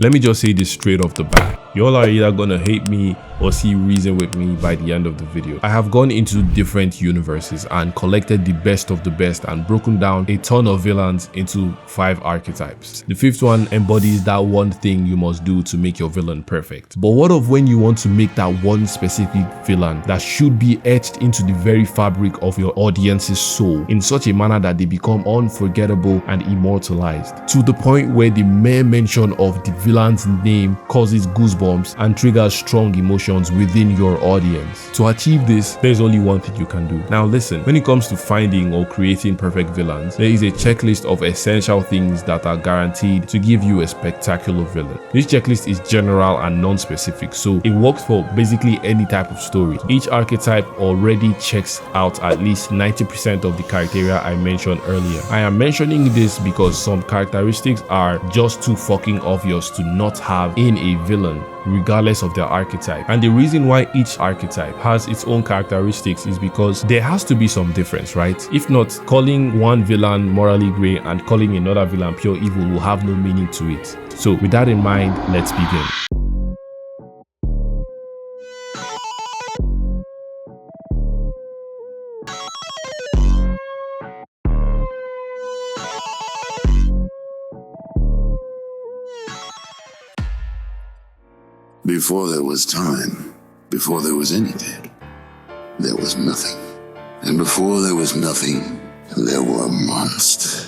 Let me just say this straight off the bat. Y'all are either gonna hate me or see reason with me by the end of the video. I have gone into different universes and collected the best of the best and broken down a ton of villains into 5 archetypes. The 5th one embodies that one thing you must do to make your villain perfect. But what of when you want to make that one specific villain that should be etched into the very fabric of your audience's soul in such a manner that they become unforgettable and immortalized, to the point where the mere mention of the villain's name causes goosebumps and triggers strong emotions within your audience. To achieve this, there's only one thing you can do. Now listen, when it comes to finding or creating perfect villains, there is a checklist of essential things that are guaranteed to give you a spectacular villain. This checklist is general and non-specific, so it works for basically any type of story. Each archetype already checks out at least 90% of the criteria I mentioned earlier. I am mentioning this because some characteristics are just too fucking obvious to not have in a villain, regardless of their archetype. And the reason why each archetype has its own characteristics is because there has to be some difference, right? If not, calling one villain morally grey and calling another villain pure evil will have no meaning to it. So with that in mind, let's begin. Before there was time, before there was anything, there was nothing. And before there was nothing, there were monsters.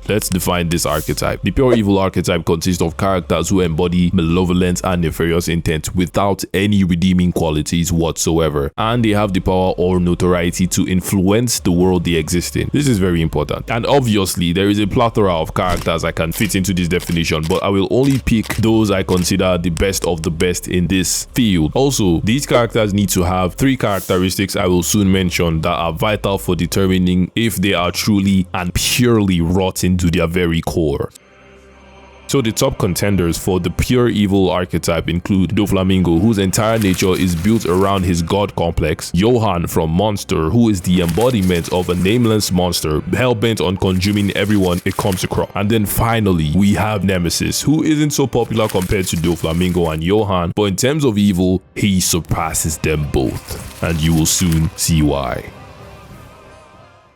Let's define this archetype. The pure evil archetype consists of characters who embody malevolent and nefarious intent without any redeeming qualities whatsoever, and they have the power or notoriety to influence the world they exist in. This is very important, and obviously there is a plethora of characters I can fit into this definition, but I will only pick those I consider the best of the best in this field. Also, these characters need to have 3 characteristics I will soon mention that are vital for determining if they are truly and purely rotten to their very core. So the top contenders for the pure evil archetype include Doflamingo, whose entire nature is built around his god complex; Johan from Monster, who is the embodiment of a nameless monster hell-bent on consuming everyone it comes across. And then finally, we have Nemesis, who isn't so popular compared to Doflamingo and Johan, but in terms of evil, he surpasses them both, and you will soon see why.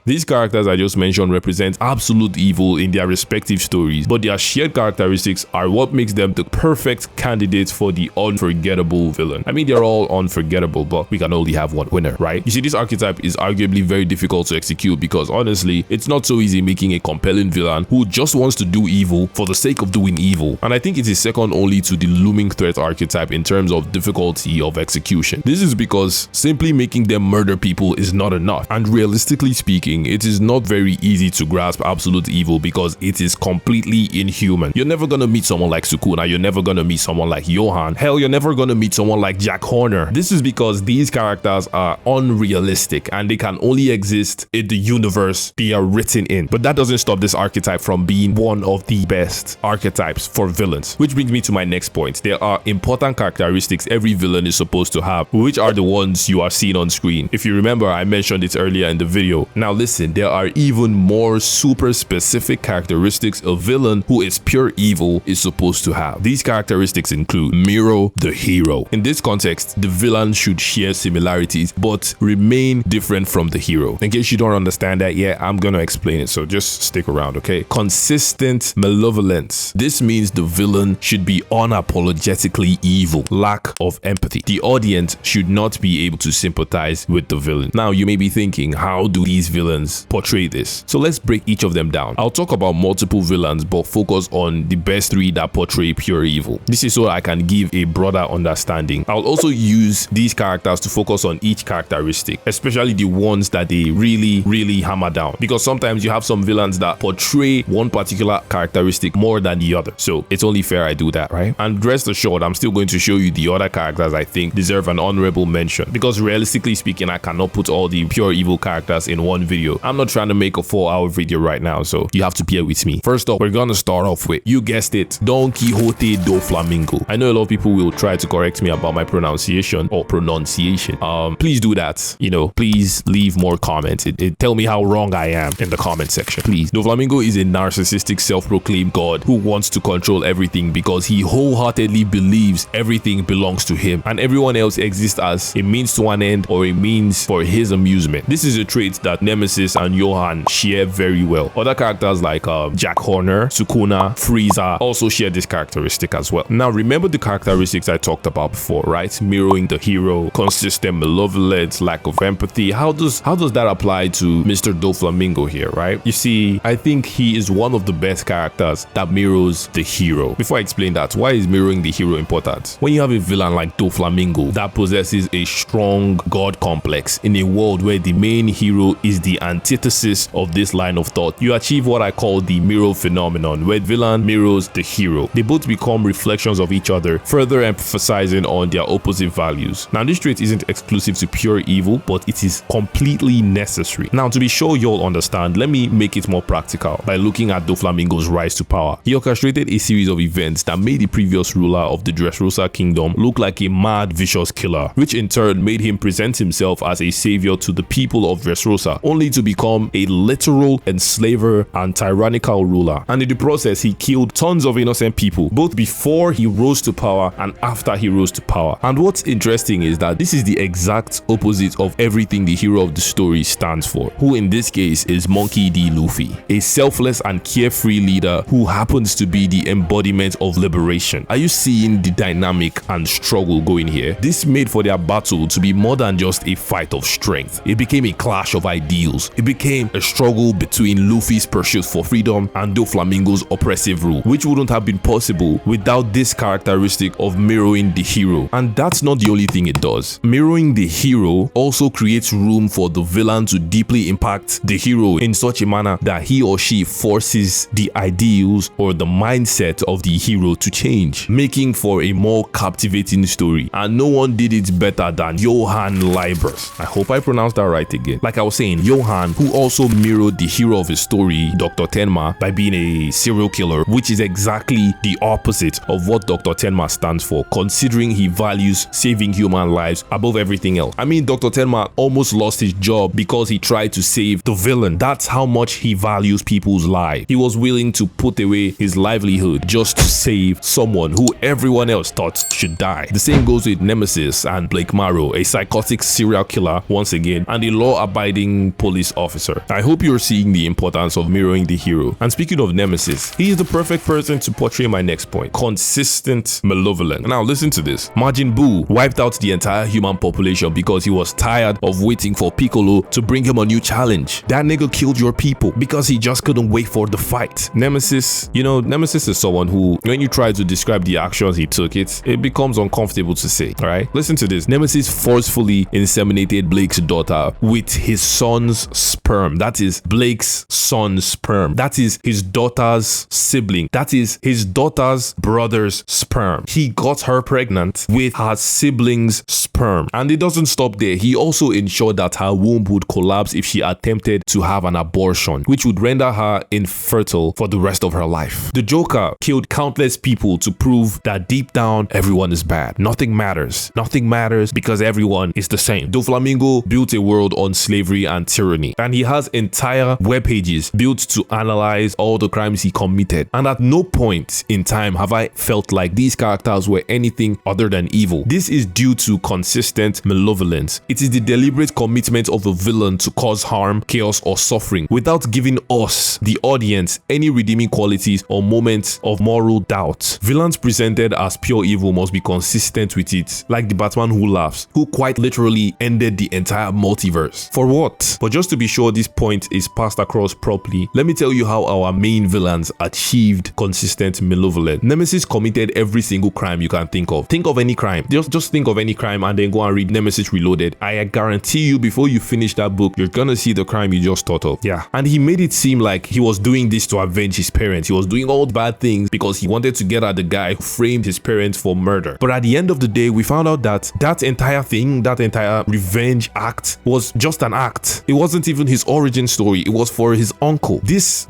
These characters I just mentioned represent absolute evil in their respective stories, but their shared characteristics are what makes them the perfect candidates for the unforgettable villain. I mean, they're all unforgettable, but we can only have one winner, right? You see, this archetype is arguably very difficult to execute because honestly, it's not so easy making a compelling villain who just wants to do evil for the sake of doing evil. And I think it is second only to the looming threat archetype in terms of difficulty of execution. This is because simply making them murder people is not enough, and realistically speaking, it is not very easy to grasp absolute evil because it is completely inhuman. You're never gonna meet someone like Sukuna, you're never gonna meet someone like Johan, hell, you're never gonna meet someone like Jack Horner. This is because these characters are unrealistic and they can only exist in the universe they are written in. But that doesn't stop this archetype from being one of the best archetypes for villains. Which brings me to my next point. There are important characteristics every villain is supposed to have, which are the ones you are seeing on screen. If you remember, I mentioned it earlier in the video. Now listen, there are even more super specific characteristics a villain who is pure evil is supposed to have. These characteristics include Miro, the hero. In this context, the villain should share similarities but remain different from the hero. In case you don't understand that yet, I'm gonna explain it, so just stick around, okay? Consistent malevolence. This means the villain should be unapologetically evil. Lack of empathy. The audience should not be able to sympathize with the villain. Now, you may be thinking, how do these villains portray this? So let's break each of them down. I'll talk about multiple villains but focus on the best 3 that portray pure evil. This is so I can give a broader understanding. I'll also use these characters to focus on each characteristic, especially the ones that they really hammer down, because sometimes you have some villains that portray one particular characteristic more than the other, so it's only fair I do that, right? And rest assured, I'm still going to show you the other characters I think deserve an honorable mention, because realistically speaking, I cannot put all the pure evil characters in one video video. I'm not trying to make a 4-hour video right now, so you have to bear with me. First off, we're gonna start off with, you guessed it, Don Quixote Doflamingo. I know a lot of people will try to correct me about my pronunciation or pronunciation. Please do that. You know, please leave more comments. Tell me how wrong I am in the comment section, please. Doflamingo is a narcissistic, self-proclaimed god who wants to control everything because he wholeheartedly believes everything belongs to him and everyone else exists as a means to an end or a means for his amusement. This is a trait that Nemesis and Johan share very well. Other characters like Jack Horner, Sukuna, Frieza also share this characteristic as well. Now remember the characteristics I talked about before, right? Mirroring the hero, consistent malevolence, lack of empathy. How does that apply to Mr. Doflamingo here, right? You see, I think he is one of the best characters that mirrors the hero. Before I explain that, why is mirroring the hero important? When you have a villain like Doflamingo that possesses a strong god complex in a world where the main hero is the antithesis of this line of thought, you achieve what I call the mirror phenomenon, where villain mirrors the hero. They both become reflections of each other, further emphasizing on their opposite values. Now this trait isn't exclusive to pure evil, but it is completely necessary. Now to be sure you'll understand, let me make it more practical by looking at Doflamingo's rise to power. He orchestrated a series of events that made the previous ruler of the Dressrosa kingdom look like a mad, vicious killer, which in turn made him present himself as a savior to the people of Dressrosa, only to become a literal enslaver and tyrannical ruler. And in the process, he killed tons of innocent people, both before he rose to power and after he rose to power. And what's interesting is that this is the exact opposite of everything the hero of the story stands for, who in this case is Monkey D. Luffy, a selfless and carefree leader who happens to be the embodiment of liberation. Are you seeing the dynamic and struggle going here? This made for their battle to be more than just a fight of strength. It became a clash of ideals. It became a struggle between Luffy's pursuit for freedom and Doflamingo's oppressive rule, which wouldn't have been possible without this characteristic of mirroring the hero. And that's not the only thing it does. Mirroring the hero also creates room for the villain to deeply impact the hero in such a manner that he or she forces the ideals or the mindset of the hero to change, making for a more captivating story. And no one did it better than Johan Libers. I hope I pronounced that right again. Like I was saying, Johan, who also mirrored the hero of his story, Dr. Tenma, by being a serial killer, which is exactly the opposite of what Dr. Tenma stands for, considering he values saving human lives above everything else. I mean, Dr. Tenma almost lost his job because he tried to save the villain. That's how much he values people's lives. He was willing to put away his livelihood just to save someone who everyone else thought should die. The same goes with Nemesis and Blake Marrow, a psychotic serial killer once again, and a law-abiding police officer. I hope you're seeing the importance of mirroring the hero. And speaking of Nemesis, he is the perfect person to portray my next point: consistent malevolence. Now listen to this. Majin Buu wiped out the entire human population because he was tired of waiting for Piccolo to bring him a new challenge. That nigga killed your people because he just couldn't wait for the fight. Nemesis, you know, Nemesis is someone who, when you try to describe the actions he took, it becomes uncomfortable to say. All right, listen to this. Nemesis forcefully inseminated Blake's daughter with his son's sperm. That is Blake's son's sperm. That is his daughter's sibling. That is his daughter's brother's sperm. He got her pregnant with her sibling's sperm. And it doesn't stop there. He also ensured that her womb would collapse if she attempted to have an abortion, which would render her infertile for the rest of her life. The Joker killed countless people to prove that deep down everyone is bad. Nothing matters. Nothing matters because everyone is the same. Doflamingo built a world on slavery and tyranny, and he has entire web pages built to analyze all the crimes he committed. And at no point in time have I felt like these characters were anything other than evil. This is due to consistent malevolence. It is the deliberate commitment of a villain to cause harm, chaos, or suffering without giving us, the audience, any redeeming qualities or moments of moral doubt. Villains presented as pure evil must be consistent with it, like the Batman Who Laughs, who quite literally ended the entire multiverse. For what? But just to be sure this point is passed across properly, let me tell you how our main villains achieved consistent malevolence. Nemesis committed every single crime you can think of. Think of any crime. Just think of any crime and then go and read Nemesis Reloaded. I guarantee you, before you finish that book, you're gonna see the crime you just thought of. Yeah. And he made it seem like he was doing this to avenge his parents. He was doing all the bad things because he wanted to get at the guy who framed his parents for murder. But at the end of the day, we found out that that entire thing, that entire revenge act was just an act. It wasn't wasn't even his origin story, it was for his uncle. This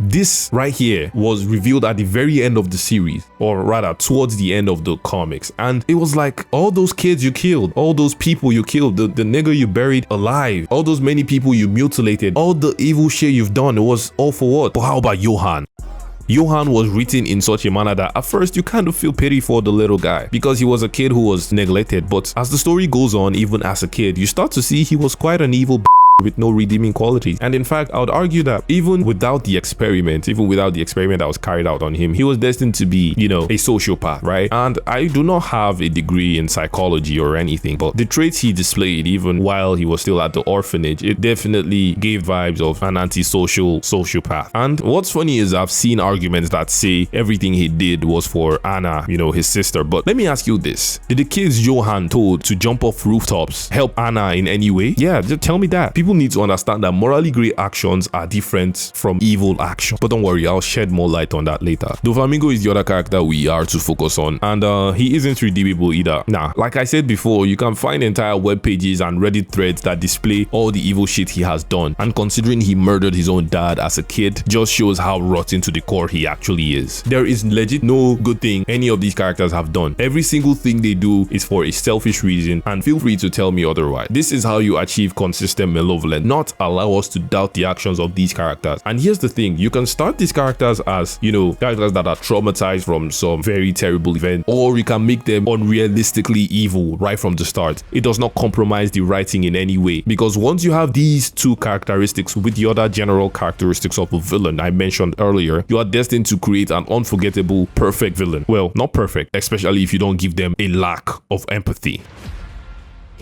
right here was revealed at the very end of the series, or rather towards the end of the comics, and it was like, all those kids you killed, all those people you killed, the nigga you buried alive, all those many people you mutilated, all the evil shit you've done, it was all for what? But how about Johan? Johan was written in such a manner that at first you kind of feel pity for the little guy because he was a kid who was neglected, but as the story goes on, even as a kid, you start to see he was quite an evil with no redeeming qualities. And in fact, I would argue that even without the experiment that was carried out on him, he was destined to be, you know, a sociopath, right? And I do not have a degree in psychology or anything, but the traits he displayed even while he was still at the orphanage, it definitely gave vibes of an antisocial sociopath. And what's funny is I've seen arguments that say everything he did was for Anna, you know, his sister. But let me ask you this. Did the kids Johan told to jump off rooftops help Anna in any way? Yeah, just tell me that. People need to understand that morally grey actions are different from evil actions. But don't worry, I'll shed more light on that later. Doflamingo is the other character we are to focus on, and he isn't redeemable either. Nah, like I said before, you can find entire web pages and Reddit threads that display all the evil shit he has done, and considering he murdered his own dad as a kid, just shows how rotten to the core he actually is. There is legit no good thing any of these characters have done. Every single thing they do is for a selfish reason, and feel free to tell me otherwise. This is how you achieve consistent malevolence, not allow us to doubt the actions of these characters. And here's the thing, you can start these characters as, you know, characters that are traumatized from some very terrible event, or you can make them unrealistically evil right from the start. It does not compromise the writing in any way, because once you have these two characteristics with the other general characteristics of a villain I mentioned earlier, you are destined to create an unforgettable, perfect villain. Well, not perfect, especially if you don't give them a lack of empathy.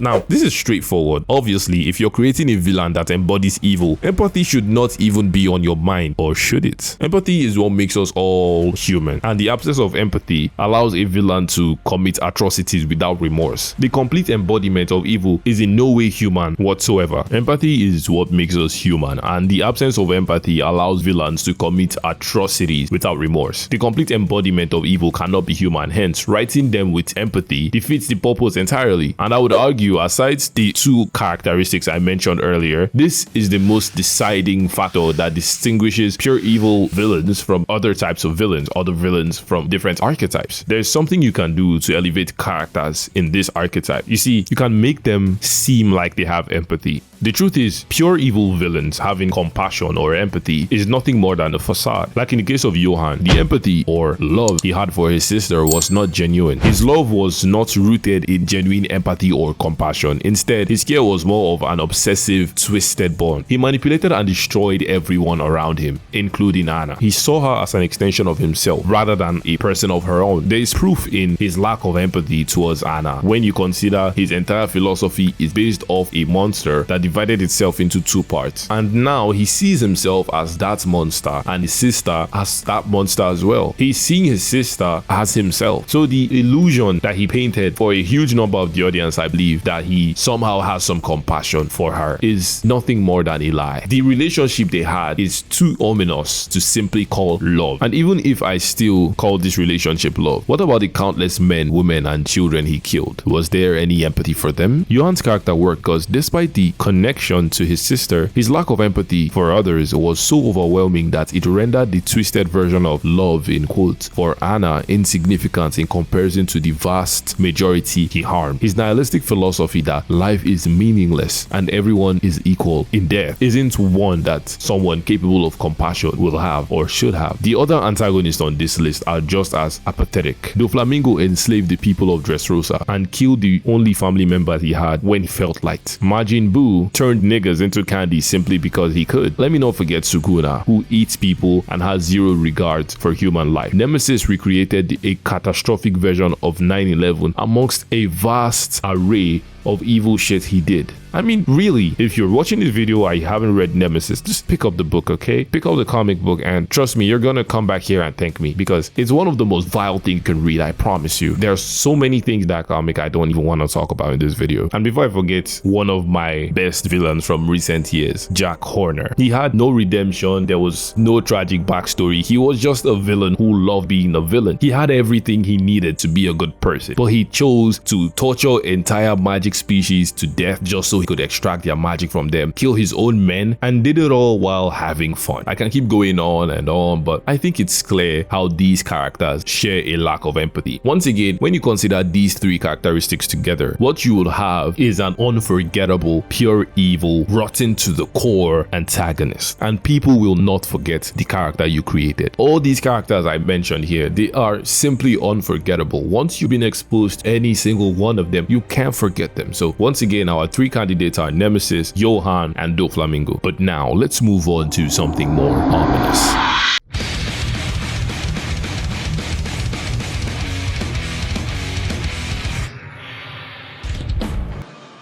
Now, this is straightforward. Obviously, if you're creating a villain that embodies evil, empathy should not even be on your mind, or should it? Empathy is what makes us all human, and the absence of empathy allows a villain to commit atrocities without remorse. The complete embodiment of evil is in no way human whatsoever. Empathy is what makes us human, and the absence of empathy allows villains to commit atrocities without remorse. The complete embodiment of evil cannot be human, hence, writing them with empathy defeats the purpose entirely. And I would argue, aside the two characteristics I mentioned earlier, this is the most deciding factor that distinguishes pure evil villains from other types of villains, other villains from different archetypes. There's something you can do to elevate characters in this archetype. You see, you can make them seem like they have empathy. The truth is, pure evil villains having compassion or empathy is nothing more than a facade. Like in the case of Johan, the empathy or love he had for his sister was not genuine. His love was not rooted in genuine empathy or compassion. Instead, his care was more of an obsessive, twisted bond. He manipulated and destroyed everyone around him, including Anna. He saw her as an extension of himself rather than a person of her own. There is proof in his lack of empathy towards Anna when you consider his entire philosophy is based off a monster that divided itself into two parts, and now he sees himself as that monster and his sister as that monster as well. He's seeing his sister as himself. So the illusion that he painted for a huge number of the audience, I believe, that he somehow has some compassion for her, is nothing more than a lie. The relationship they had is too ominous to simply call love. And even if I still call this relationship love, what about the countless men, women, and children he killed? Was there any empathy for them? Johan's character worked because despite the connection to his sister, his lack of empathy for others was so overwhelming that it rendered the twisted version of love, in quotes, for Anna insignificant in comparison to the vast majority he harmed. His nihilistic philosophy that life is meaningless and everyone is equal in death isn't one that someone capable of compassion will have or should have. The other antagonists on this list are just as apathetic. Doflamingo enslaved the people of Dressrosa and killed the only family member he had when he felt light. Majin Buu turned niggas into candy simply because he could. Let me not forget Sukuna, who eats people and has zero regard for human life. Nemesis recreated a catastrophic version of 9/11 amongst a vast array of evil shit he did. I mean, really, if you're watching this video and you haven't read Nemesis, just pick up the book, okay? Pick up the comic book, and trust me, you're gonna come back here and thank me, because it's one of the most vile things you can read, I promise you. There's so many things in that comic I don't even want to talk about in this video. And before I forget, one of my best villains from recent years, Jack Horner. He had no redemption, there was no tragic backstory, he was just a villain who loved being a villain. He had everything he needed to be a good person, but he chose to torture entire magic magic species to death just so he could extract their magic from them, kill his own men, and did it all while having fun. I can keep going on and on, but I think it's clear how these characters share a lack of empathy. Once again, when you consider these three characteristics together, what you will have is an unforgettable, pure evil, rotten to the core antagonist, and people will not forget the character you created. All these characters I mentioned here, they are simply unforgettable. Once you've been exposed to any single one of them, you can't forget them. So once again, our three candidates are Nemesis, Johan, and Doflamingo. But now let's move on to something more ominous.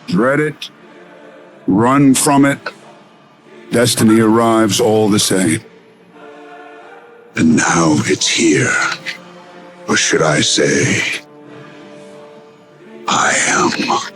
Dread it, run from it, destiny arrives all the same. And now it's here. Or should I say, I am.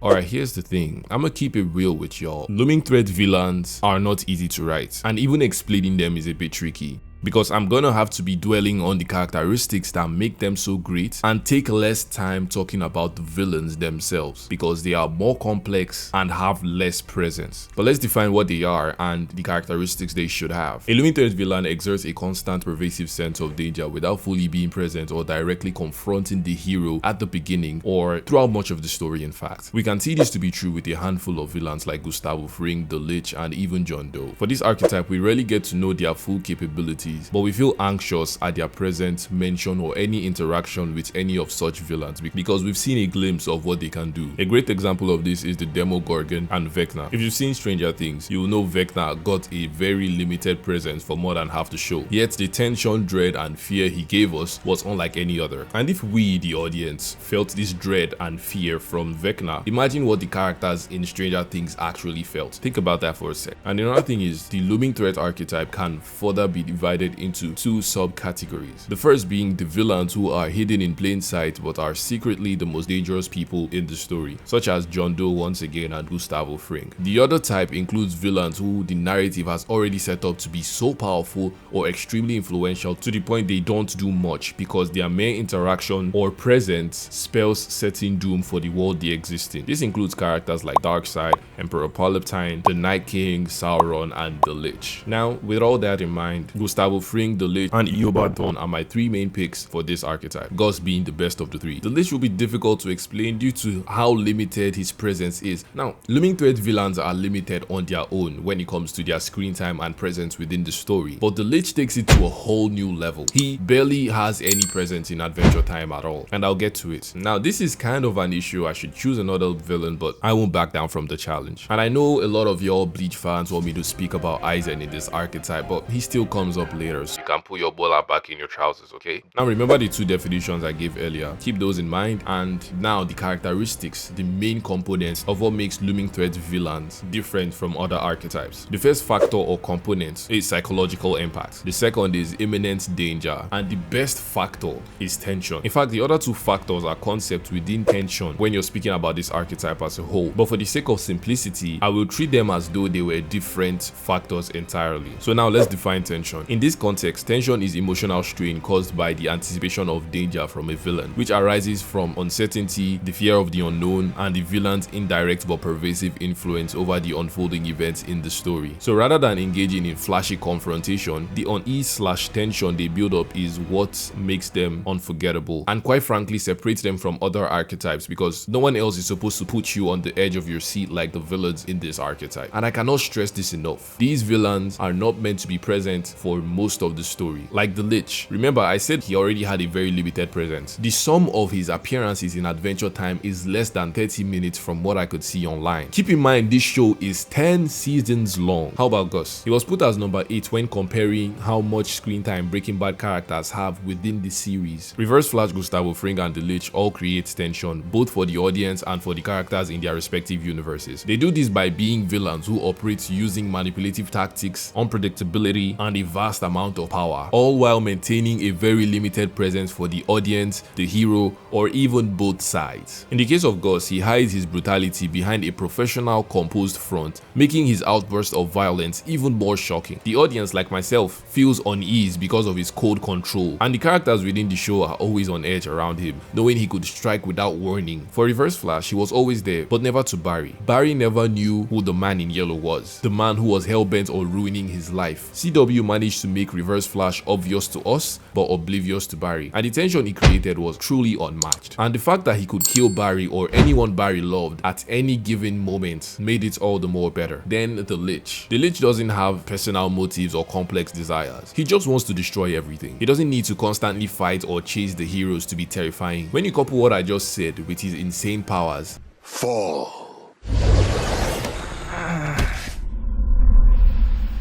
Alright, here's the thing. I'm gonna keep it real with y'all. Looming threat villains are not easy to write, and even explaining them is a bit tricky, because I'm gonna have to be dwelling on the characteristics that make them so great and take less time talking about the villains themselves because they are more complex and have less presence. But let's define what they are and the characteristics they should have. A looming threat villain exerts a constant pervasive sense of danger without fully being present or directly confronting the hero at the beginning or throughout much of the story. In fact, we can see this to be true with a handful of villains like Gustavo Fring, the Lich, and even John Doe. For this archetype, we rarely get to know their full capabilities, but we feel anxious at their presence, mention, or any interaction with any of such villains because we've seen a glimpse of what they can do. A great example of this is the Demogorgon and Vecna. If you've seen Stranger Things, you will know Vecna got a very limited presence for more than half the show, yet the tension, dread, and fear he gave us was unlike any other. And if we, the audience, felt this dread and fear from Vecna, imagine what the characters in Stranger Things actually felt. Think about that for a sec. And another thing is, the looming threat archetype can further be divided into two subcategories. The first being the villains who are hidden in plain sight but are secretly the most dangerous people in the story, such as John Doe once again and Gustavo Fring. The other type includes villains who the narrative has already set up to be so powerful or extremely influential to the point they don't do much because their mere interaction or presence spells certain doom for the world they exist in. This includes characters like Darkseid, Emperor Palpatine, the Night King, Sauron, and the Lich. Now, with all that in mind, Gustavo Fring, the Lich, and Eobardon are my three main picks for this archetype, Gus being the best of the three. The Lich will be difficult to explain due to how limited his presence is. Now, looming threat villains are limited on their own when it comes to their screen time and presence within the story, but the Lich takes it to a whole new level. He barely has any presence in Adventure Time at all, and I'll get to it. Now, this is kind of an issue. I should choose another villain, but I won't back down from the challenge. And I know a lot of y'all Bleach fans want me to speak about Aizen in this archetype, but he still comes up later, so you can put your bola back in your trousers, okay? Now remember the two definitions I gave earlier. Keep those in mind. And now the characteristics, the main components of what makes looming threat villains different from other archetypes. The first factor or component is psychological impact. The second is imminent danger. And the best factor is tension. In fact, the other two factors are concepts within tension when you're speaking about this archetype as a whole. But for the sake of simplicity, I will treat them as though they were different factors entirely. So now let's define tension. In this context, tension is emotional strain caused by the anticipation of danger from a villain, which arises from uncertainty, the fear of the unknown, and the villain's indirect but pervasive influence over the unfolding events in the story. So rather than engaging in flashy confrontation, the unease/tension they build up is what makes them unforgettable and quite frankly separates them from other archetypes because no one else is supposed to put you on the edge of your seat like the villains in this archetype. And I cannot stress this enough. These villains are not meant to be present for most of the story. Like the Lich. Remember, I said he already had a very limited presence. The sum of his appearances in Adventure Time is less than 30 minutes from what I could see online. Keep in mind, this show is 10 seasons long. How about Gus? He was put as number 8 when comparing how much screen time Breaking Bad characters have within the series. Reverse Flash, Gustavo Fring, and the Lich all create tension, both for the audience and for the characters in their respective universes. They do this by being villains who operate using manipulative tactics, unpredictability, and a vast amount of power, all while maintaining a very limited presence for the audience, the hero, or even both sides. In the case of Gus, he hides his brutality behind a professional, composed front, making his outburst of violence even more shocking. The audience, like myself, feels unease because of his cold control, and the characters within the show are always on edge around him, knowing he could strike without warning. For Reverse Flash, he was always there, but never to Barry. Barry never knew who the man in yellow was, the man who was hell-bent on ruining his life. CW managed to make Reverse Flash obvious to us, but oblivious to Barry, and the tension he created was truly unmatched. And the fact that he could kill Barry or anyone Barry loved at any given moment made it all the more better. Then the Lich. The Lich doesn't have personal motives or complex desires. He just wants to destroy everything. He doesn't need to constantly fight or chase the heroes to be terrifying. When you couple what I just said with his insane powers, Fall.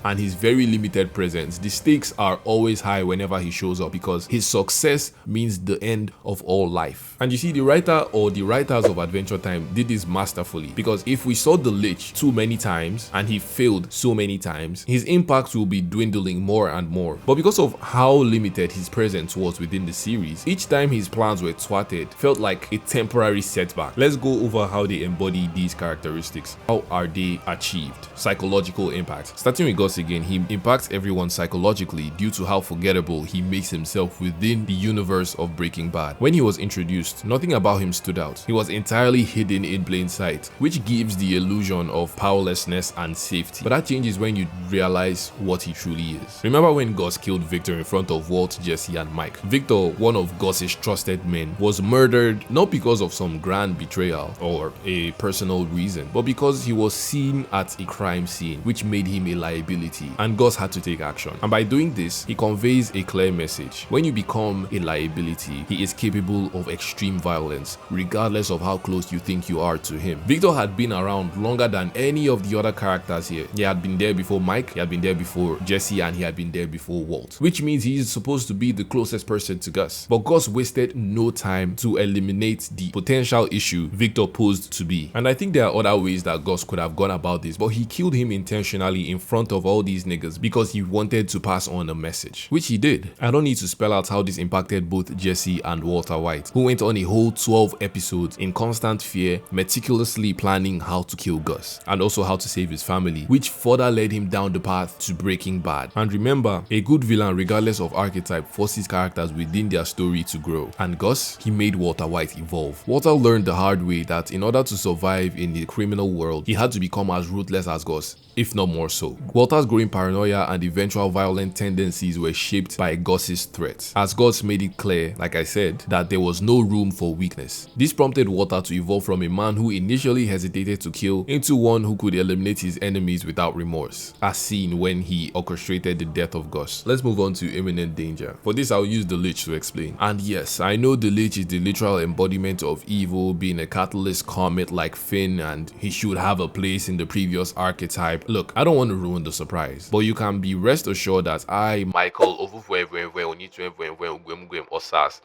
and his very limited presence, the stakes are always high whenever he shows up, because his success means the end of all life. And you see, the writer or the writers of Adventure Time did this masterfully, because if we saw the Lich too many times and he failed so many times, his impact will be dwindling more and more. But because of how limited his presence was within the series, each time his plans were thwarted felt like a temporary setback. Let's go over how they embody these characteristics. How are they achieved? Psychological impact. Starting with Gus again, he impacts everyone psychologically due to how forgettable he makes himself within the universe of Breaking Bad. When he was introduced, nothing about him stood out. He was entirely hidden in plain sight, which gives the illusion of powerlessness and safety. But that changes when you realize what he truly is. Remember when Gus killed Victor in front of Walt, Jesse, and Mike? Victor, one of Gus's trusted men, was murdered not because of some grand betrayal or a personal reason, but because he was seen at a crime scene, which made him a liability, and Gus had to take action. And by doing this, he conveys a clear message. When you become a liability, he is capable of extreme violence, regardless of how close you think you are to him. Victor had been around longer than any of the other characters here. He had been there before Mike, he had been there before Jesse, and he had been there before Walt, which means he is supposed to be the closest person to Gus. But Gus wasted no time to eliminate the potential issue Victor posed to be. And I think there are other ways that Gus could have gone about this, but he killed him intentionally in front of all these niggas because he wanted to pass on a message, which he did. I don't need to spell out how this impacted both Jesse and Walter White, who went on a whole 12 episodes in constant fear, meticulously planning how to kill Gus and also how to save his family, which further led him down the path to Breaking Bad. And remember, a good villain, regardless of archetype, forces characters within their story to grow. And Gus, he made Walter White evolve. Walter learned the hard way that in order to survive in the criminal world, he had to become as ruthless as Gus, if not more so. Walter's growing paranoia and eventual violent tendencies were shaped by Gus's threats, as Gus made it clear, like I said, that there was no room for weakness. This prompted Walter to evolve from a man who initially hesitated to kill into one who could eliminate his enemies without remorse, as seen when he orchestrated the death of Gus. Let's move on to imminent danger. For this, I'll use the Lich to explain. And yes, I know the Lich is the literal embodiment of evil, being a catalyst comet like Finn, and he should have a place in the previous archetype. Look, I don't want to ruin the surprise, but you can be rest assured that I, Michael,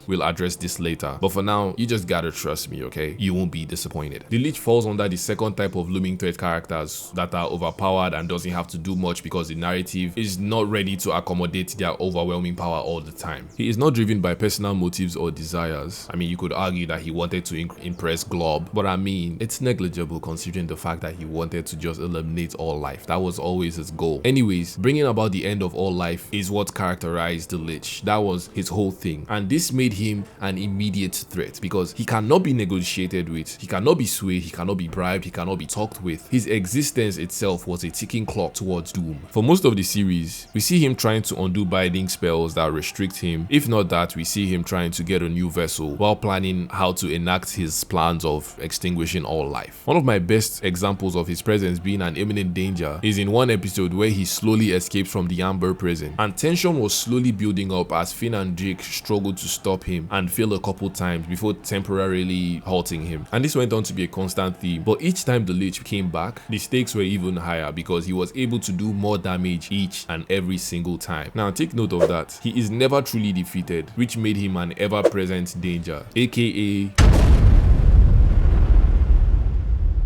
will address this later. But for now, you just gotta trust me, okay? You won't be disappointed. The Lich falls under the second type of looming threat characters that are overpowered and doesn't have to do much because the narrative is not ready to accommodate their overwhelming power all the time. He is not driven by personal motives or desires. I mean, you could argue that he wanted to impress Glob, but I mean, it's negligible considering the fact that he wanted to just eliminate all life. That was always his goal. Anyways, bringing about the end of all life is what characterized the Lich. That was his whole thing, and this made him an immediate threat because he cannot be negotiated with, he cannot be swayed, he cannot be bribed, he cannot be talked with. His existence itself was a ticking clock towards doom. For most of the series, we see him trying to undo binding spells that restrict him. If not that, we see him trying to get a new vessel while planning how to enact his plans of extinguishing all life. One of my best examples of his presence being an imminent danger is in one episode where he slowly escapes from the Amber prison, and tension was slowly building up as Finn and Jake struggled to stop him and failed a couple times before temporarily halting him. And this went on to be a constant theme, but each time the Lich came back, the stakes were even higher because he was able to do more damage each and every single time. Now take note of that. He is never truly defeated, which made him an ever-present danger, aka...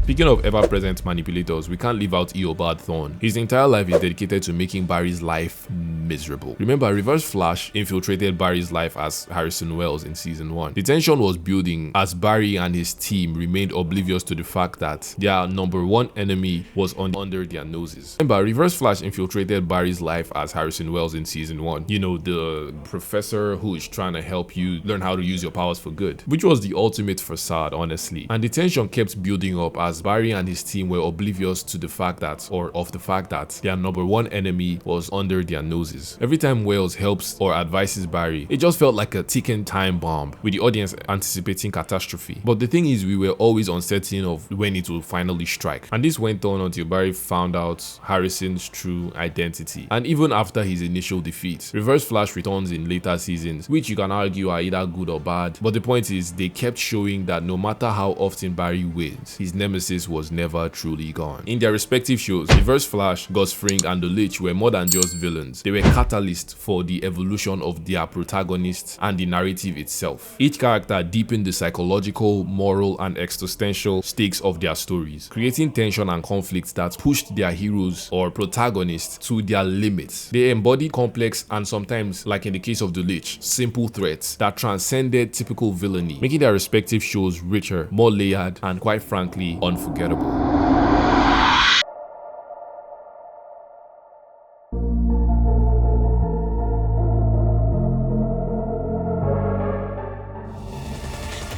Speaking of ever-present manipulators, we can't leave out Eobard Thawne. His entire life is dedicated to making Barry's life miserable. Remember, Reverse Flash infiltrated Barry's life as Harrison Wells in season 1. The tension was building as Barry and his team remained oblivious to the fact that their number one enemy was under their noses. Remember, Reverse Flash infiltrated Barry's life as Harrison Wells in season 1. You know, the professor who is trying to help you learn how to use your powers for good, which was the ultimate facade, honestly. And the tension kept building up as Barry and his team were oblivious to the fact that, or of the fact that, their number one enemy was under their noses. Every time Wells helps or advises Barry, it just felt like a ticking time bomb, with the audience anticipating catastrophe. But the thing is, we were always uncertain of when it would finally strike. And this went on until Barry found out Harrison's true identity. And even after his initial defeat, Reverse Flash returns in later seasons, which you can argue are either good or bad. But the point is, they kept showing that no matter how often Barry wins, his nemesis was never truly gone. In their respective shows, Reverse Flash, Gus Fring, and the Lich were more than just villains. They were catalysts for the evolution of their protagonists and the narrative itself. Each character deepened the psychological, moral, and existential stakes of their stories, creating tension and conflict that pushed their heroes or protagonists to their limits. They embodied complex and sometimes, like in the case of the Lich, simple threats that transcended typical villainy, making their respective shows richer, more layered, and quite frankly, unforgettable.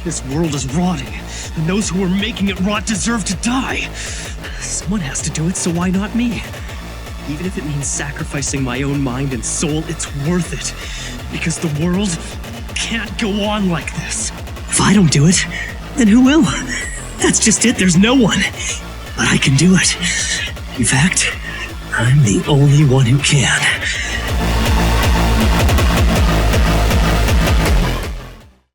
This world is rotting, and those who are making it rot deserve to die. Someone has to do it, so why not me? Even if it means sacrificing my own mind and soul, it's worth it. Because the world can't go on like this. If I don't do it, then who will? That's just it, there's no one. But I can do it. In fact, I'm the only one who can.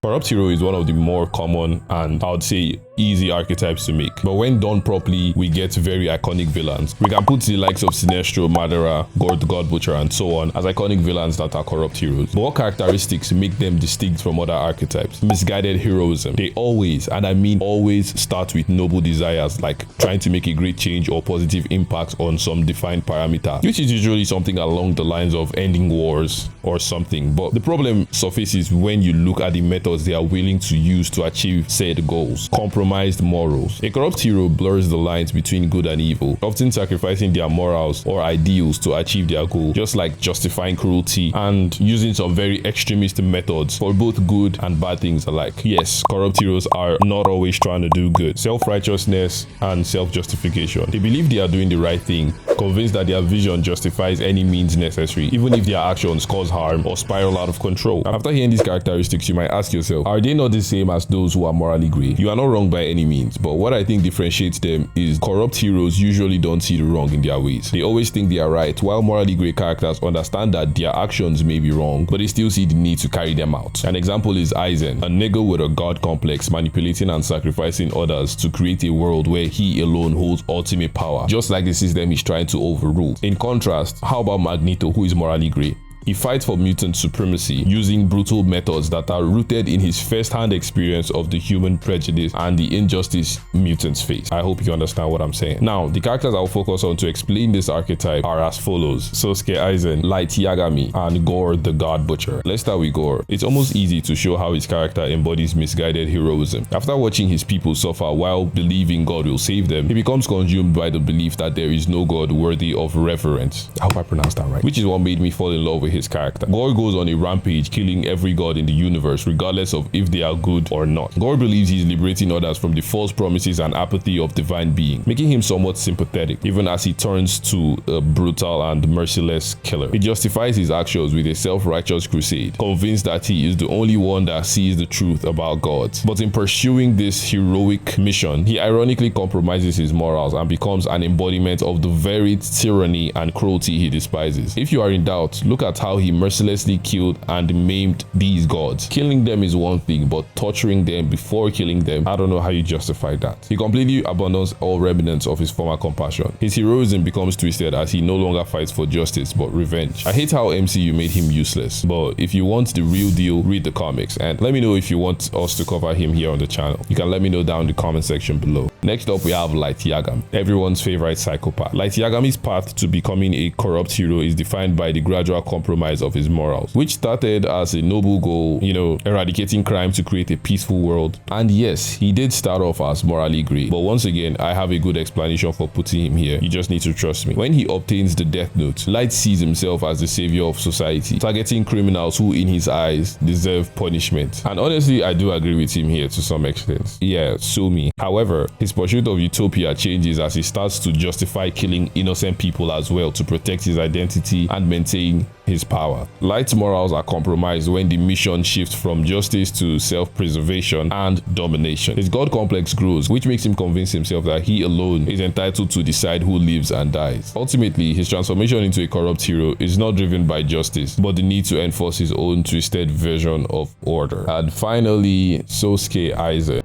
Corrupt Hero is one of the more common and, I would say, easy archetypes to make. But when done properly, we get very iconic villains. We can put the likes of Sinestro, Madara, Gore the God Butcher, and so on as iconic villains that are corrupt heroes. But what characteristics make them distinct from other archetypes? Misguided heroism. They always, and I mean always, start with noble desires, like trying to make a great change or positive impact on some defined parameter, which is usually something along the lines of ending wars or something. But the problem surfaces when you look at the methods they are willing to use to achieve said goals. Compromised morals. A corrupt hero blurs the lines between good and evil, often sacrificing their morals or ideals to achieve their goal, just like justifying cruelty and using some very extremist methods for both good and bad things alike. Yes, corrupt heroes are not always trying to do good. Self-righteousness and self-justification. They believe they are doing the right thing, convinced that their vision justifies any means necessary, even if their actions cause harm or spiral out of control. After hearing these characteristics, you might ask yourself, are they not the same as those who are morally grey? You are not wrong by any means, but what I think differentiates them is corrupt heroes usually don't see the wrong in their ways. They always think they are right, while morally grey characters understand that their actions may be wrong, but they still see the need to carry them out. An example is Aizen, a nigga with a god complex, manipulating and sacrificing others to create a world where he alone holds ultimate power, just like the system he's trying to overrule. In contrast, how about Magneto, who is morally grey? He fights for mutant supremacy using brutal methods that are rooted in his first-hand experience of the human prejudice and the injustice mutants face. I hope you understand what I'm saying. Now, the characters I'll focus on to explain this archetype are as follows: Sasuke Aizen, Light Yagami, and Gore the God Butcher. Let's start with Gore. It's almost easy to show how his character embodies misguided heroism. After watching his people suffer while believing God will save them, he becomes consumed by the belief that there is no God worthy of reverence. I hope I pronounced that right. Which is what made me fall in love with his character. Gore goes on a rampage, killing every god in the universe, regardless of if they are good or not. Gore believes he's liberating others from the false promises and apathy of divine being, making him somewhat sympathetic, even as he turns to a brutal and merciless killer. He justifies his actions with a self-righteous crusade, convinced that he is the only one that sees the truth about God. But in pursuing this heroic mission, he ironically compromises his morals and becomes an embodiment of the very tyranny and cruelty he despises. If you are in doubt, look at how he mercilessly killed and maimed these gods. Killing them is one thing, but torturing them before killing them, I don't know how you justify that. He completely abandons all remnants of his former compassion. His heroism becomes twisted as he no longer fights for justice but revenge. I hate how MCU made him useless, but if you want the real deal, read the comics, and let me know if you want us to cover him here on the channel. You can let me know down in the comment section below. Next up, we have Light Yagami, everyone's favorite psychopath. Light Yagami's path to becoming a corrupt hero is defined by the gradual compromise of his morals, which started as a noble goal, eradicating crime to create a peaceful world. And yes, he did start off as morally grey, but once again, I have a good explanation for putting him here. You just need to trust me. When he obtains the Death Note, Light sees himself as the savior of society, targeting criminals who, in his eyes, deserve punishment. And honestly, I do agree with him here to some extent. Yeah, so me. However, his pursuit of utopia changes as he starts to justify killing innocent people as well to protect his identity and maintain his power. Light's morals are compromised when the mission shifts from justice to self-preservation and domination. His god complex grows, which makes him convince himself that he alone is entitled to decide who lives and dies. Ultimately, his transformation into a corrupt hero is not driven by justice, but the need to enforce his own twisted version of order. And finally, Sosuke Aizen.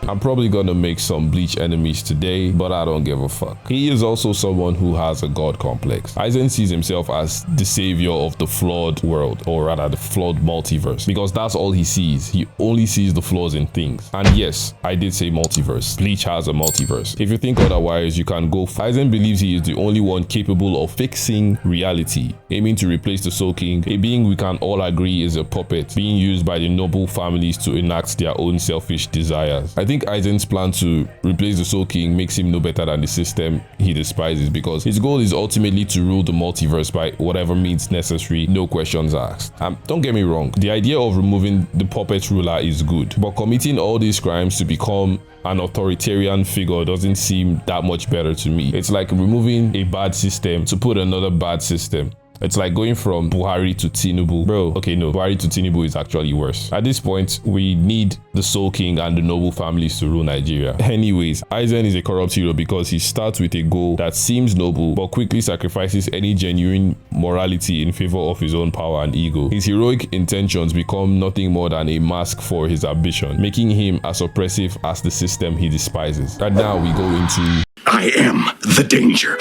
I'm probably gonna make some Bleach enemies today, but I don't give a fuck. He is also someone who has a god complex. Aizen sees himself as the savior of the flawed world, or rather the flawed multiverse, because that's all he sees. He only sees the flaws in things. And yes, I did say multiverse. Bleach has a multiverse. If you think otherwise, you can go. Aizen believes he is the only one capable of fixing reality, aiming to replace the Soul King, a being we can all agree is a puppet being used by the noble families to enact their own selfish desires. I think Aizen's plan to replace the Soul King makes him no better than the system he despises, because his goal is ultimately to rule the multiverse by whatever means necessary, no questions asked. Don't get me wrong, the idea of removing the puppet ruler is good, but committing all these crimes to become an authoritarian figure doesn't seem that much better to me. It's like removing a bad system to put another bad system. It's like going from Buhari to Tinubu. Bro, okay, no, Buhari to Tinubu is actually worse. At this point, we need the Soul King and the noble families to rule Nigeria. Anyways, Aizen is a corrupt hero because he starts with a goal that seems noble, but quickly sacrifices any genuine morality in favor of his own power and ego. His heroic intentions become nothing more than a mask for his ambition, making him as oppressive as the system he despises. And now we go into... I am the danger.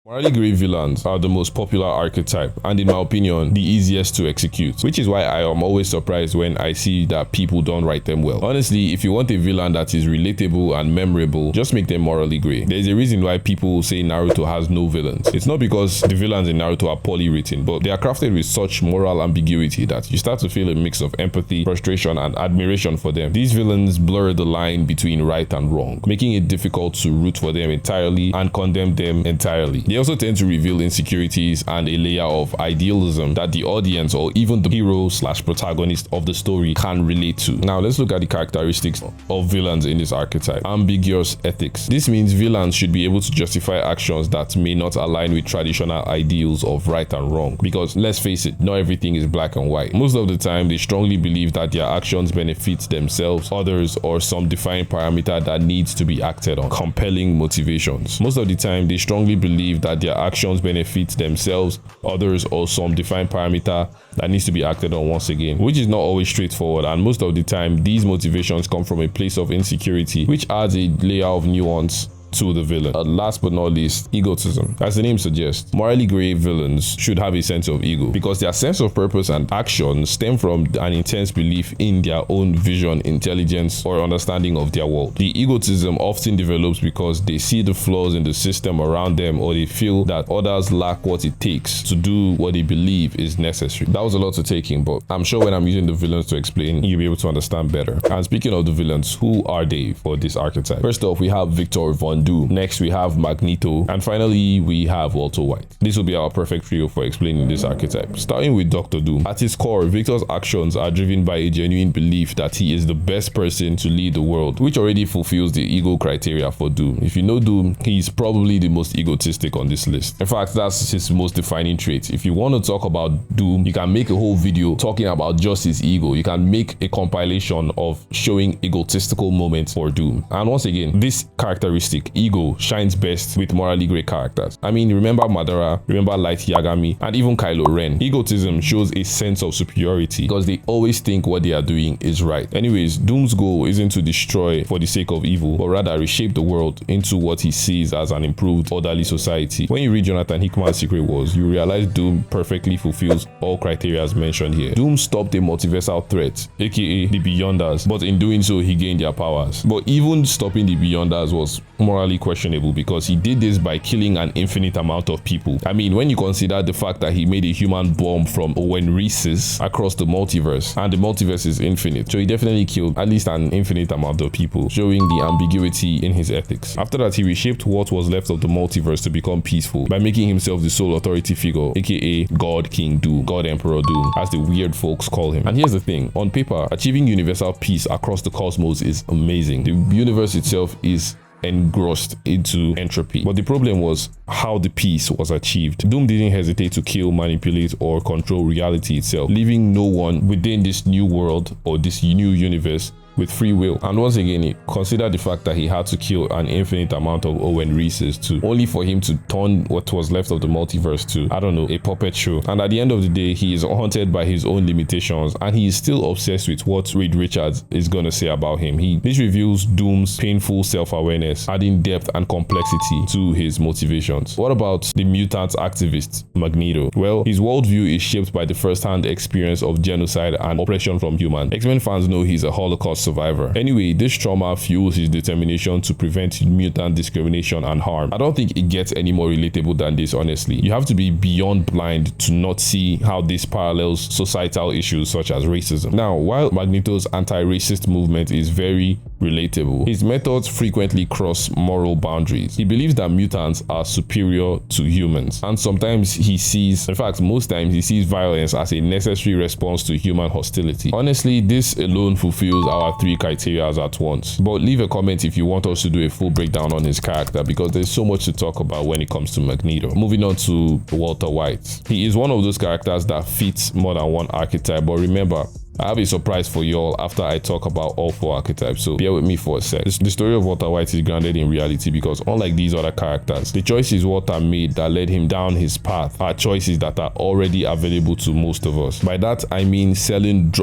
Morally grey villains are the most popular archetype and, in my opinion, the easiest to execute, which is why I am always surprised when I see that people don't write them well. Honestly, if you want a villain that is relatable and memorable, just make them morally grey. There's a reason why people say Naruto has no villains. It's not because the villains in Naruto are poorly written, but they are crafted with such moral ambiguity that you start to feel a mix of empathy, frustration, and admiration for them. These villains blur the line between right and wrong, making it difficult to root for them entirely and condemn them entirely. They also tend to reveal insecurities and a layer of idealism that the audience or even the hero/protagonist of the story can relate to. Now let's look at the characteristics of villains in this archetype. Ambiguous ethics. This means villains should be able to justify actions that may not align with traditional ideals of right and wrong, because let's face it, not everything is black and white. Most of the time, they strongly believe that their actions benefit themselves, others, or some defined parameter that needs to be acted on. Compelling motivations. Most of the time, they strongly believe that their actions benefit themselves, others, or some defined parameter that needs to be acted on once again, which is not always straightforward, and most of the time these motivations come from a place of insecurity, which adds a layer of nuance to the villain. Last but not least, egotism. As the name suggests, morally grey villains should have a sense of ego, because their sense of purpose and action stem from an intense belief in their own vision, intelligence, or understanding of their world. The egotism often develops because they see the flaws in the system around them, or they feel that others lack what it takes to do what they believe is necessary. That was a lot to take in, but I'm sure when I'm using the villains to explain, you'll be able to understand better. And speaking of the villains, who are they for this archetype? First off, we have Victor Von Doom. Next, we have Magneto. And finally, we have Walter White. This will be our perfect trio for explaining this archetype. Starting with Dr. Doom. At his core, Victor's actions are driven by a genuine belief that he is the best person to lead the world, which already fulfills the ego criteria for Doom. If you know Doom, he's probably the most egotistic on this list. In fact, that's his most defining trait. If you want to talk about Doom, you can make a whole video talking about just his ego. You can make a compilation of showing egotistical moments for Doom. And once again, this characteristic Ego shines best with morally grey characters. I mean, remember Madara, remember Light Yagami, and even Kylo Ren. Egotism shows a sense of superiority because they always think what they are doing is right. Anyways, Doom's goal isn't to destroy for the sake of evil, but rather reshape the world into what he sees as an improved, orderly society. When you read Jonathan Hickman's Secret Wars, you realize Doom perfectly fulfills all criteria as mentioned here. Doom stopped a multiversal threat, aka the Beyonders, but in doing so, he gained their powers. But even stopping the Beyonders was morally questionable because he did this by killing an infinite amount of people. I mean, when you consider the fact that he made a human bomb from Owen Reese's across the multiverse, and the multiverse is infinite, so he definitely killed at least an infinite amount of people, showing the ambiguity in his ethics. After that, he reshaped what was left of the multiverse to become peaceful by making himself the sole authority figure, aka God King Doom, God Emperor Doom, as the weird folks call him. And here's the thing, on paper, achieving universal peace across the cosmos is amazing. The universe itself is engrossed into entropy, but the problem was how the peace was achieved. Doom didn't hesitate to kill, manipulate, or control reality itself, leaving no one within this new world or this new universe with free will. And once again, consider the fact that he had to kill an infinite amount of Owen Reese's too, only for him to turn what was left of the multiverse to, I don't know, a puppet show. And at the end of the day, he is haunted by his own limitations, and he is still obsessed with what Reed Richards is gonna say about him. This reveals Doom's painful self-awareness, adding depth and complexity to his motivations. What about the mutant activist, Magneto? Well, his worldview is shaped by the first-hand experience of genocide and oppression from humans. X-Men fans know he's a Holocaust survivor. Anyway, this trauma fuels his determination to prevent mutant discrimination and harm. I don't think it gets any more relatable than this, honestly. You have to be beyond blind to not see how this parallels societal issues such as racism. Now, while Magneto's anti-racist movement is very relatable, his methods frequently cross moral boundaries. He believes that mutants are superior to humans, and sometimes he sees, in fact most times he sees violence as a necessary response to human hostility. Honestly, this alone fulfills our 3 criteria at once. But leave a comment if you want us to do a full breakdown on his character, because there's so much to talk about when it comes to Magneto. Moving on to Walter White. He is one of those characters that fits more than one archetype, but remember, I have a surprise for y'all after I talk about all 4 archetypes, so bear with me for a sec. The story of Walter White is grounded in reality because unlike these other characters, the choices Walter made that led him down his path are choices that are already available to most of us. By that, I mean selling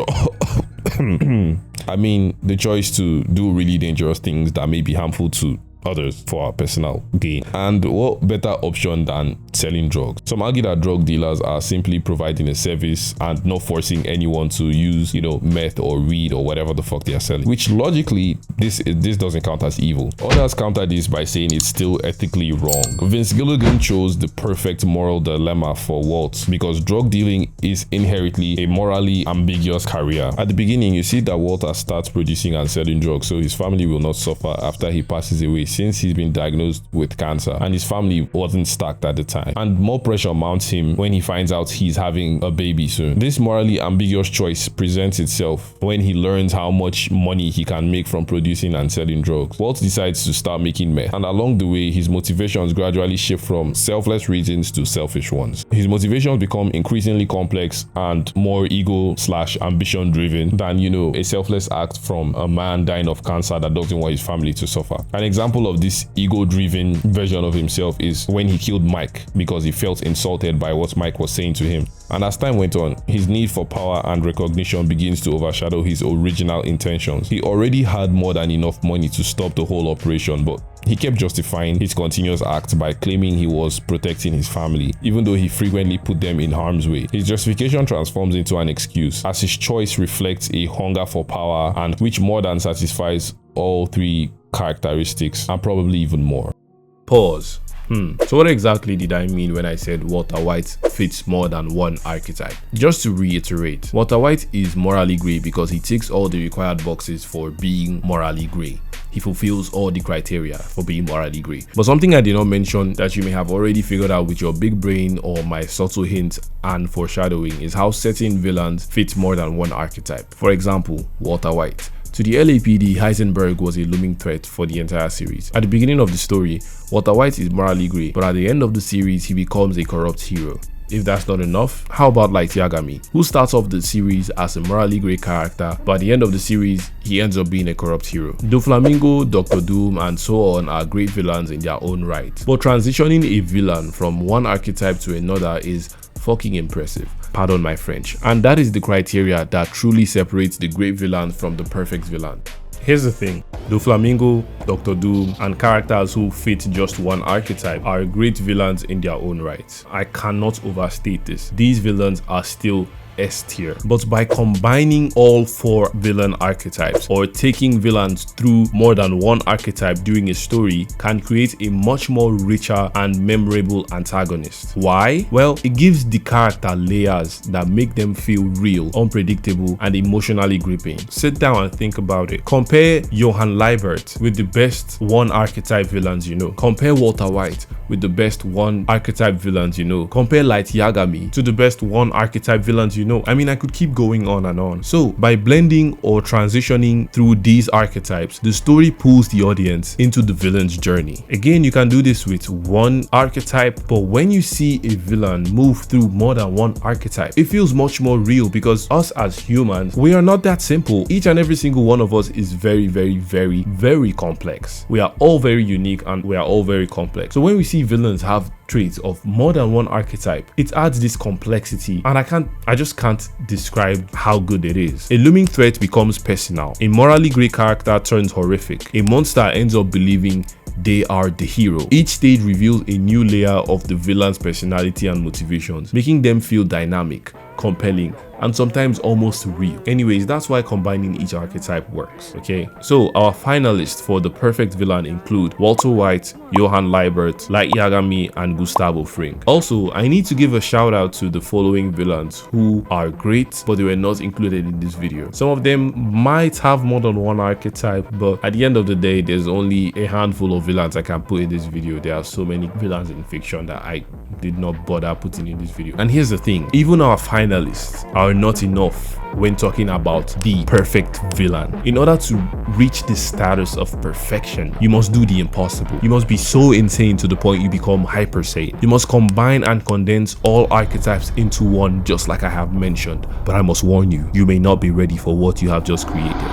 I mean the choice to do really dangerous things that may be harmful to others for our personal gain. And what better option than selling drugs? Some argue that drug dealers are simply providing a service and not forcing anyone to use, meth or weed or whatever the fuck they are selling, which logically this doesn't count as evil. Others counter this by saying it's still ethically wrong. Vince Gilligan chose the perfect moral dilemma for Walt because drug dealing is inherently a morally ambiguous career. At the beginning, you see that Walter starts producing and selling drugs so his family will not suffer after he passes away, since he's been diagnosed with cancer and his family wasn't stacked at the time, and more pressure mounts him when he finds out he's having a baby soon. This morally ambiguous choice presents itself when he learns how much money he can make from producing and selling drugs. Walt decides to start making meth, and along the way his motivations gradually shift from selfless reasons to selfish ones. His motivations become increasingly complex and more ego/ambition driven than a selfless act from a man dying of cancer that doesn't want his family to suffer. An example of this ego-driven version of himself is when he killed Mike because he felt insulted by what Mike was saying to him. And as time went on, his need for power and recognition begins to overshadow his original intentions. He already had more than enough money to stop the whole operation, but he kept justifying his continuous acts by claiming he was protecting his family, even though he frequently put them in harm's way. His justification transforms into an excuse, as his choice reflects a hunger for power, and which more than satisfies all 3 characteristics and probably even more. Pause. So what exactly did I mean when I said Walter White fits more than one archetype? Just to reiterate, Walter White is morally grey because he ticks all the required boxes for being morally grey. He fulfills all the criteria for being morally grey. But something I did not mention that you may have already figured out with your big brain or my subtle hint and foreshadowing is how certain villains fit more than one archetype. For example, Walter White. To the LAPD, Heisenberg was a looming threat for the entire series. At the beginning of the story, Walter White is morally grey, but at the end of the series, he becomes a corrupt hero. If that's not enough, how about Light Yagami, who starts off the series as a morally grey character, but at the end of the series, he ends up being a corrupt hero. Doflamingo, Dr. Doom, and so on are great villains in their own right, but transitioning a villain from one archetype to another is fucking impressive. Pardon my French. And that is the criteria that truly separates the great villain from the perfect villain. Here's the thing, Doflamingo, Dr. Doom, and characters who fit just one archetype are great villains in their own right. I cannot overstate this. These villains are still S tier, but by combining all 4 villain archetypes or taking villains through more than one archetype during a story can create a much more richer and memorable antagonist. Why? Well, it gives the character layers that make them feel real, unpredictable, and emotionally gripping. Sit down and think about it. Compare Johann Liebert with the best one archetype villains you know. Compare Walter White with the best one archetype villains you know. Compare Light Yagami to the best one archetype villains you know. I mean, I could keep going on and on. So by blending or transitioning through these archetypes, the story pulls the audience into the villain's journey. Again, you can do this with one archetype, but when you see a villain move through more than one archetype, it feels much more real because us as humans, we are not that simple. Each and every single one of us is very, very, very, very complex. We are all very unique and we are all very complex. So when we see villains have traits of more than one archetype, it adds this complexity, and I just can't describe how good it is. A looming threat becomes personal. A morally grey character turns horrific. A monster ends up believing they are the hero. Each stage reveals a new layer of the villain's personality and motivations, making them feel dynamic, compelling, and sometimes almost real. Anyways, that's why combining each archetype works. Okay, so our finalists for the perfect villain include Walter White, Johann Liebert, Light Yagami, and Gustavo Fring. Also, I need to give a shout out to the following villains who are great, but they were not included in this video. Some of them might have more than one archetype, but at the end of the day, there's only a handful of villains I can put in this video. There are so many villains in fiction that I did not bother putting in this video. And here's the thing, even our finalists are not enough when talking about the perfect villain. In order to reach the status of perfection, you must do the impossible. You must be so insane to the point you become hyper sane. You must combine and condense all archetypes into one, just like I have mentioned. But I must warn you, you may not be ready for what you have just created.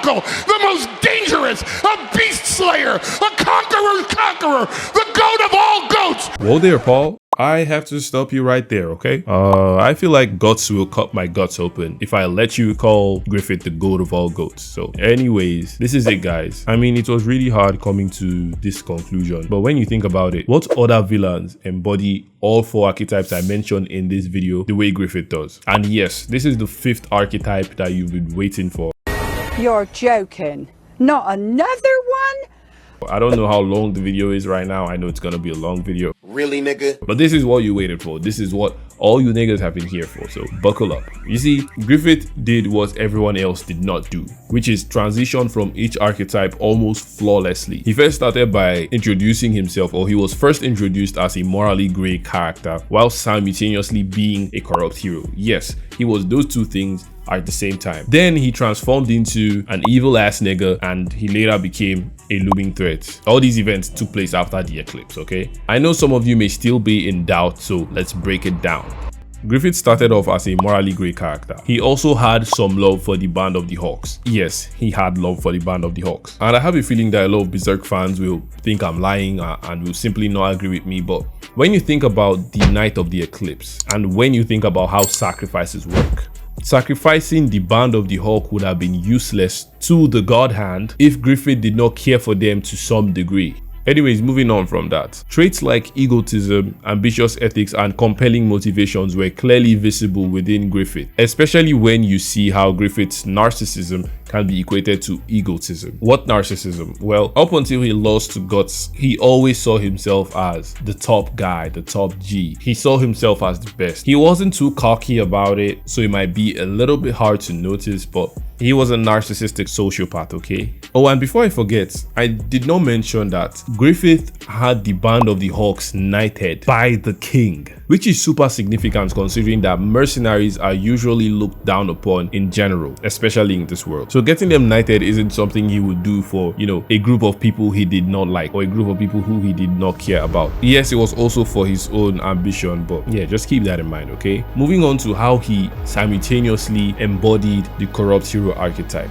The most dangerous, a beast slayer, a conqueror's conqueror, the goat of all goats. Whoa there, Paul. I have to stop you right there, okay? I feel like guts will cut my guts open if I let you call Griffith the goat of all goats. So anyways, this is it, guys. I mean, it was really hard coming to this conclusion, but when you think about it, what other villains embody all 4 archetypes I mentioned in this video the way Griffith does? And yes, this is the 5th archetype that you've been waiting for. You're joking. Not another one? I don't know how long the video is right now. I know it's gonna be a long video. Really, nigga? But this is what you waited for. This is what all you niggas have been here for, so buckle up. You see, Griffith did what everyone else did not do, which is transition from each archetype almost flawlessly. He first started by introducing himself, or he was first introduced as a morally grey character while simultaneously being a corrupt hero. Yes, he was those two things at the same time. Then he transformed into an evil ass nigga, and he later became a looming threat. All these events took place after the eclipse, okay? I know some of you may still be in doubt, so let's break it down. Griffith started off as a morally grey character. He also had some love for the Band of the Hawks. Yes, he had love for the Band of the Hawks. And I have a feeling that a lot of Berserk fans will think I'm lying and will simply not agree with me, but when you think about the Night of the Eclipse, and when you think about how sacrifices work, sacrificing the Band of the Hawk would have been useless to the God Hand if Griffith did not care for them to some degree. Griffith did not care for them to some degree. He Anyways, moving on from that. Traits like egotism, ambitious ethics, and compelling motivations were clearly visible within Griffith, especially when you see how Griffith's narcissism can be equated to egotism. What narcissism? Well, up until he lost to Guts, he always saw himself as the top guy, the top G. He saw himself as the best. He wasn't too cocky about it, so it might be a little bit hard to notice, but he was a narcissistic sociopath, okay? Oh, and before I forget, I did not mention that Griffith had the Band of the Hawks knighted by the king, which is super significant considering that mercenaries are usually looked down upon in general, especially in this world. So getting them knighted isn't something he would do for, you know, a group of people he did not like or a group of people who he did not care about. Yes, it was also for his own ambition, but yeah, just keep that in mind, okay? Moving on to how he simultaneously embodied the corrupt hero archetype.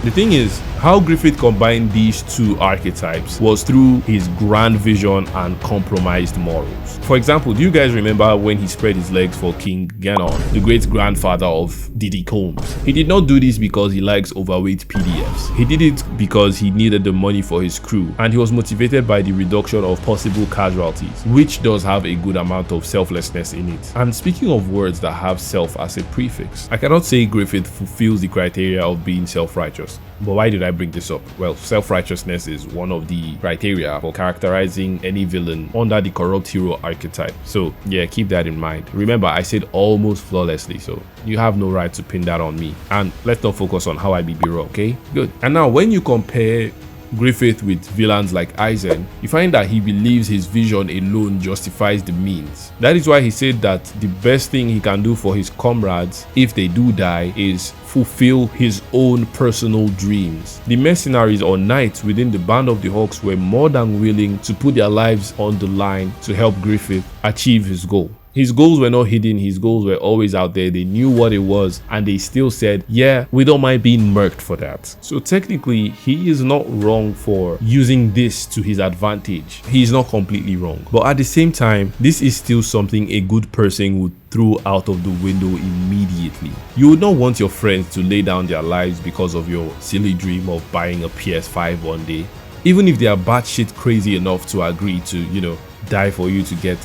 The thing is, how Griffith combined these two archetypes was through his grand vision and compromised morals. For example, do you guys remember when he spread his legs for King Ganon, the great grandfather of Diddy Combs? He did not do this because he likes overweight PDFs. He did it because he needed the money for his crew, and he was motivated by the reduction of possible casualties, which does have a good amount of selflessness in it. And speaking of words that have self as a prefix, I cannot say Griffith fulfills the criteria of being self-righteous. But why did I bring this up? Well, self-righteousness is one of the criteria for characterizing any villain under the corrupt hero archetype. So yeah, keep that in mind. Remember, I said almost flawlessly, so you have no right to pin that on me. And let's not focus on how I be wrong, okay? Good. And now when you compare Griffith with villains like Aizen, you find that he believes his vision alone justifies the means. That is why he said that the best thing he can do for his comrades if they do die is fulfill his own personal dreams. The mercenaries or knights within the Band of the Hawks were more than willing to put their lives on the line to help Griffith achieve his goal. His goals were not hidden, his goals were always out there. They knew what it was and they still said, yeah, we don't mind being murked for that. So technically, he is not wrong for using this to his advantage. He is not completely wrong. But at the same time, this is still something a good person would throw out of the window immediately. You would not want your friends to lay down their lives because of your silly dream of buying a PS5 one day, even if they are batshit crazy enough to agree to, you know, die for you to get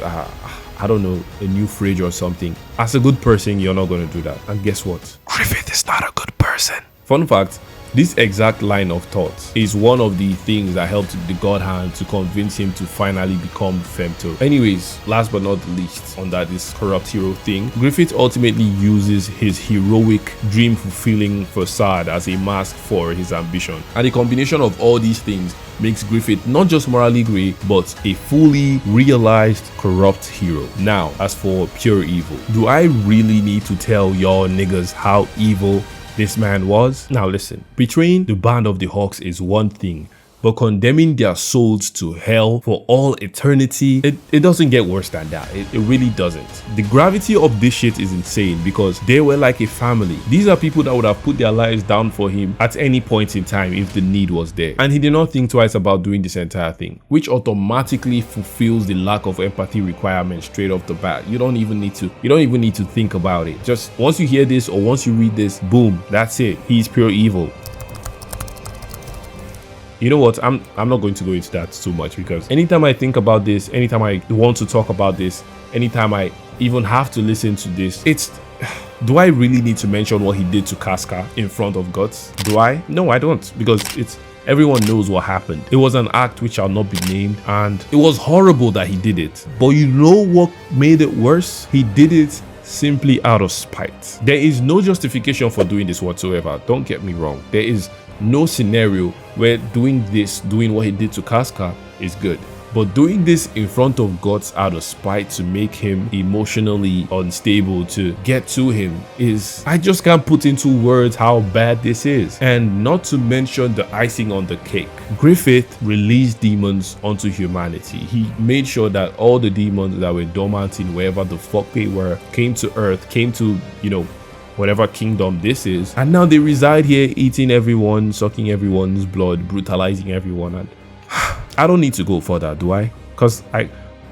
I don't know, a new fridge or something. As a good person, you're not going to do that. And guess what? Griffith is not a good person. Fun fact, this exact line of thought is one of the things that helped the God Hand to convince him to finally become Femto. Anyways, last but not least, under this corrupt hero thing, Griffith ultimately uses his heroic, dream-fulfilling facade as a mask for his ambition. And the combination of all these things makes Griffith not just morally grey, but a fully realized corrupt hero. Now, as for pure evil, do I really need to tell y'all niggas how evil this man was? Now listen, betraying the Band of the Hawks is one thing, but condemning their souls to hell for all eternity, it doesn't get worse than that. It really doesn't. The gravity of this shit is insane because they were like a family. These are people that would have put their lives down for him at any point in time if the need was there. And he did not think twice about doing this entire thing, which automatically fulfills the lack of empathy requirement straight off the bat. You don't even need to think about it. Just once you hear this or once you read this, boom, that's it. He's pure evil. You know what, I'm not going to go into that too much because anytime I think about this, anytime I want to talk about this, anytime I even have to listen to this, do I really need to mention what he did to Casca in front of Guts? Do I? No, I don't, because everyone knows what happened. It was an act which shall not be named, and it was horrible that he did it. But you know what made it worse? He did it simply out of spite. There is no justification for doing this whatsoever. Don't get me wrong. There is no scenario where doing what he did to Casca is good. But doing this in front of Guts out of spite to make him emotionally unstable to get to him is, I just can't put into words how bad this is. And not to mention the icing on the cake. Griffith released demons onto humanity. He made sure that all the demons that were dormant in wherever the fuck they were came to Earth, came to, you know, whatever kingdom this is. And now they reside here, eating everyone, sucking everyone's blood, brutalizing everyone. And I don't need to go further, do I? Because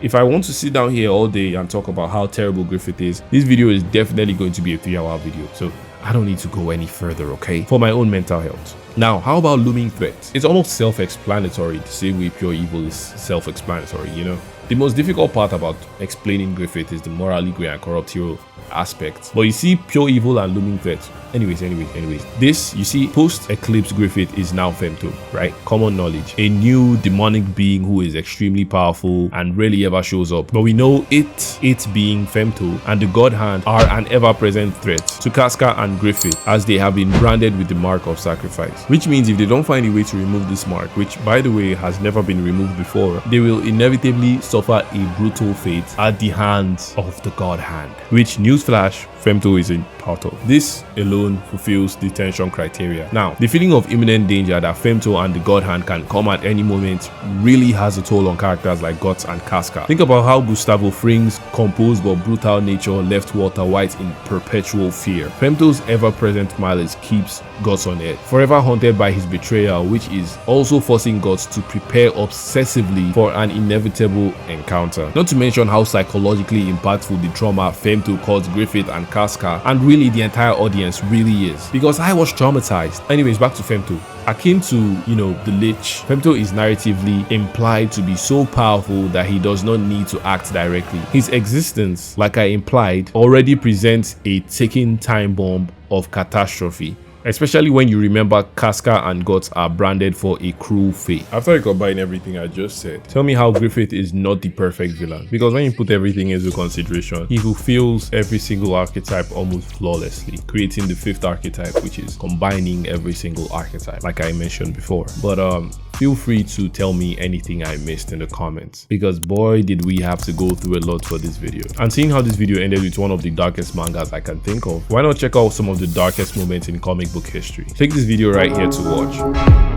if I want to sit down here all day and talk about how terrible Griffith is, this video is definitely going to be a 3-hour video. So I don't need to go any further, okay? For my own mental health. Now, how about looming threats? It's almost self-explanatory the same way pure evil is self-explanatory, you know? The most difficult part about explaining Griffith is the morally grey and corrupt hero aspect. But you see, pure evil and looming threats. Anyways. This, you see, post-eclipse Griffith is now Femto, right? Common knowledge. A new demonic being who is extremely powerful and rarely ever shows up. But we know it being Femto and the God Hand are an ever-present threat to Casca and Griffith, as they have been branded with the mark of sacrifice. Which means if they don't find a way to remove this mark, which by the way has never been removed before, they will inevitably suffer a brutal fate at the hands of the God Hand. Which, newsflash, Femto isn't part of. This alone fulfills the tension criteria. Now, the feeling of imminent danger that Femto and the God Hand can come at any moment really has a toll on characters like Guts and Casca. Think about how Gustavo Fring's composed but brutal nature left Walter White in perpetual fear. Femto's ever-present malice keeps Guts on edge, forever haunted by his betrayal, which is also forcing Guts to prepare obsessively for an inevitable encounter. Not to mention how psychologically impactful the trauma Femto caused Griffith and Casca, and really the entire audience really is, because I was traumatized. Anyways, back to Femto. Akin to, you know, the Lich, Femto is narratively implied to be so powerful that he does not need to act directly. His existence, like I implied, already presents a ticking time bomb of catastrophe. Especially when you remember Casca and Guts are branded for a cruel fate. After you combine everything I just said, tell me how Griffith is not the perfect villain. Because when you put everything into consideration, he fulfills every single archetype almost flawlessly, creating the 5th archetype, which is combining every single archetype, like I mentioned before. But feel free to tell me anything I missed in the comments, because boy did we have to go through a lot for this video. And seeing how this video ended with one of the darkest mangas I can think of, why not check out some of the darkest moments in comic book history? Click this video right here to watch.